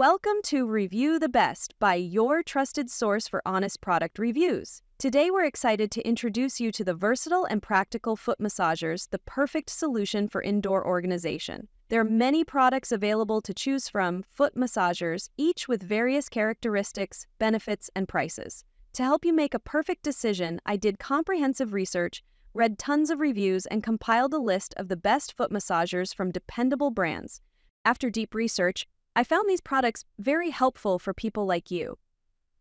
Welcome to Review the Best by your trusted source for honest product reviews. Today we're excited to introduce you to the versatile and practical foot massagers, the perfect solution for indoor organization. There are many products available to choose from, foot massagers, each with various characteristics, benefits, and prices. To help you make a perfect decision, I did comprehensive research, read tons of reviews, and compiled a list of the best foot massagers from dependable brands. After deep research, I found these products very helpful for people like you.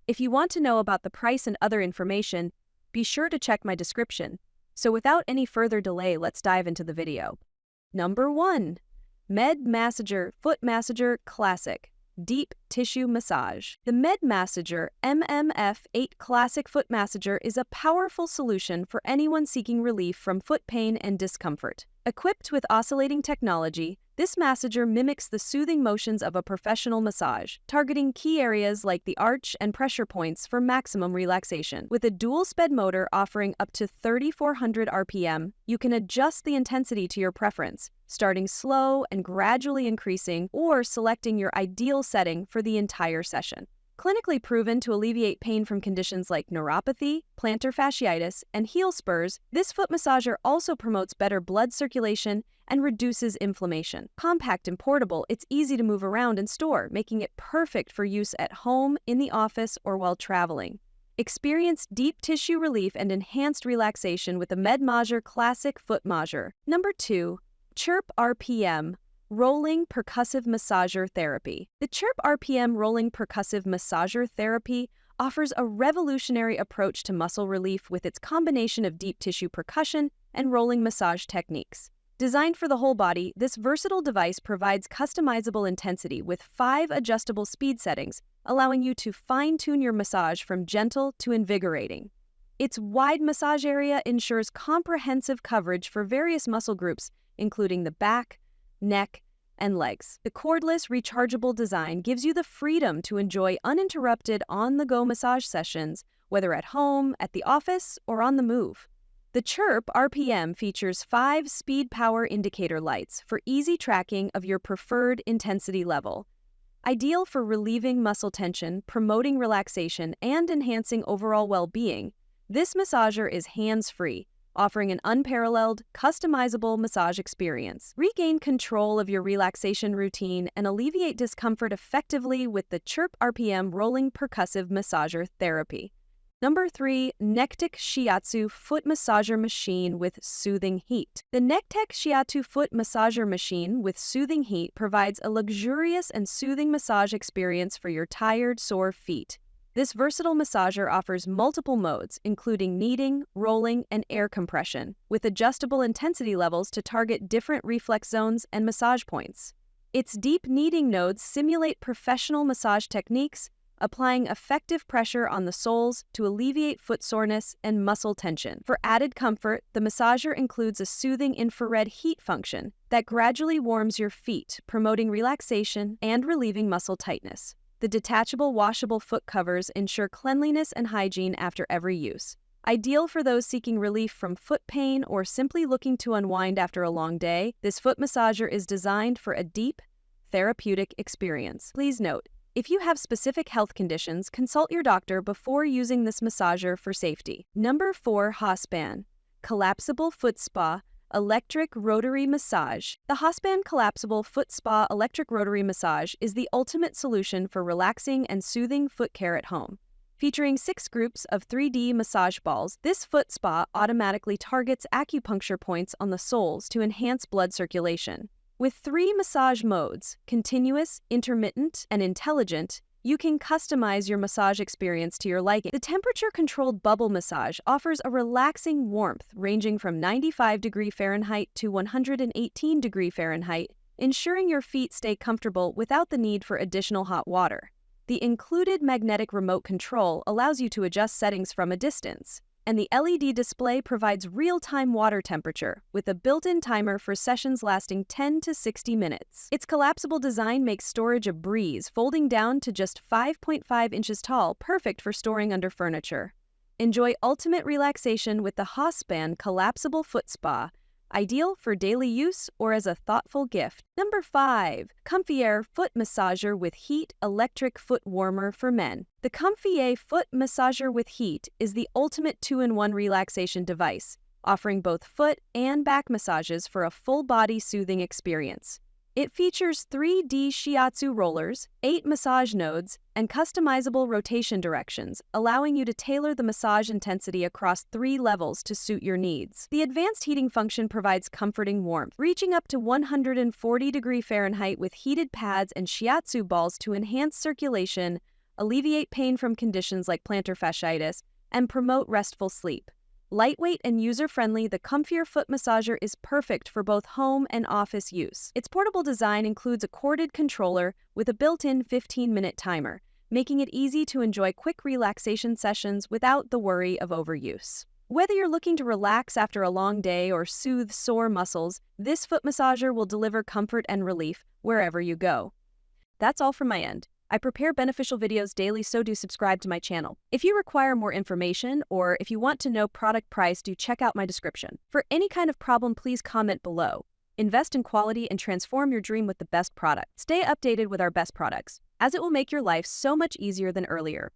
If you want to know about the price and other information, be sure to check my description. So without any further delay, let's dive into the video. Number 1. MedMassager Foot Massager Classic Deep Tissue Massage. The MedMassager MMF8 Classic Foot Massager is a powerful solution for anyone seeking relief from foot pain and discomfort. Equipped with oscillating technology, this massager mimics the soothing motions of a professional massage, targeting key areas like the arch and pressure points for maximum relaxation. With a dual-sped motor offering up to 3,400 RPM, you can adjust the intensity to your preference, starting slow and gradually increasing, or selecting your ideal setting for the entire session. Clinically proven to alleviate pain from conditions like neuropathy, plantar fasciitis, and heel spurs, this foot massager also promotes better blood circulation and reduces inflammation. Compact and portable, it's easy to move around and store, making it perfect for use at home, in the office, or while traveling. Experience deep tissue relief and enhanced relaxation with the MedMassager Classic Foot Massager. Number 2. Chirp RPM Rolling Percussive Massager Therapy. The Chirp RPM Rolling Percussive Massager Therapy offers a revolutionary approach to muscle relief with its combination of deep tissue percussion and rolling massage techniques. Designed for the whole body, this versatile device provides customizable intensity with 5 adjustable speed settings, allowing you to fine-tune your massage from gentle to invigorating. Its wide massage area ensures comprehensive coverage for various muscle groups, including the back, neck, and legs. The cordless, rechargeable design gives you the freedom to enjoy uninterrupted on-the-go massage sessions, whether at home, at the office, or on the move. The Chirp RPM features 5 speed power indicator lights for easy tracking of your preferred intensity level. Ideal for relieving muscle tension, promoting relaxation, and enhancing overall well-being, this massager is hands-free, offering an unparalleled, customizable massage experience. Regain control of your relaxation routine and alleviate discomfort effectively with the Chirp RPM Rolling Percussive Massager Therapy. Number 3. Nekteck Shiatsu Foot Massager Machine with Soothing Heat. The Nekteck Shiatsu Foot Massager Machine with Soothing Heat provides a luxurious and soothing massage experience for your tired, sore feet. This versatile massager offers multiple modes, including kneading, rolling, and air compression, with adjustable intensity levels to target different reflex zones and massage points. Its deep kneading nodes simulate professional massage techniques, applying effective pressure on the soles to alleviate foot soreness and muscle tension. For added comfort, the massager includes a soothing infrared heat function that gradually warms your feet, promoting relaxation and relieving muscle tightness. The detachable washable foot covers ensure cleanliness and hygiene after every use. Ideal for those seeking relief from foot pain or simply looking to unwind after a long day, this foot massager is designed for a deep, therapeutic experience. Please note, if you have specific health conditions, consult your doctor before using this massager for safety. Number 4. HOSPAN Collapsible Foot Spa Electric Rotary Massage. The HOSPAN Collapsible Foot Spa Electric Rotary Massage is the ultimate solution for relaxing and soothing foot care at home. Featuring 6 groups of 3D massage balls, this foot spa automatically targets acupuncture points on the soles to enhance blood circulation. With 3 massage modes, continuous, intermittent, and intelligent, you can customize your massage experience to your liking. The temperature-controlled bubble massage offers a relaxing warmth ranging from 95°F to 118°F, ensuring your feet stay comfortable without the need for additional hot water. The included magnetic remote control allows you to adjust settings from a distance, and the LED display provides real-time water temperature with a built-in timer for sessions lasting 10 to 60 minutes. Its collapsible design makes storage a breeze, folding down to just 5.5 inches tall, perfect for storing under furniture. Enjoy ultimate relaxation with the HOSPAN Collapsible Foot Spa, ideal for daily use or as a thoughtful gift. Number 5. COMFIER Foot Massager with Heat Electric Foot Warmer for Men. The COMFIER Foot Massager with Heat is the ultimate 2-in-1 relaxation device, offering both foot and back massages for a full-body soothing experience. It features 3D Shiatsu rollers, 8 massage nodes, and customizable rotation directions, allowing you to tailor the massage intensity across 3 levels to suit your needs. The advanced heating function provides comforting warmth, reaching up to 140 Fahrenheit with heated pads and Shiatsu balls to enhance circulation, alleviate pain from conditions like plantar fasciitis, and promote restful sleep. Lightweight and user-friendly, the COMFIER Foot Massager is perfect for both home and office use. Its portable design includes a corded controller with a built-in 15-minute timer, making it easy to enjoy quick relaxation sessions without the worry of overuse. Whether you're looking to relax after a long day or soothe sore muscles, this foot massager will deliver comfort and relief wherever you go. That's all from my end. I prepare beneficial videos daily, so do subscribe to my channel. If you require more information or if you want to know product price, do check out my description. For any kind of problem, please comment below. Invest in quality and transform your dream with the best product. Stay updated with our best products, as it will make your life so much easier than earlier.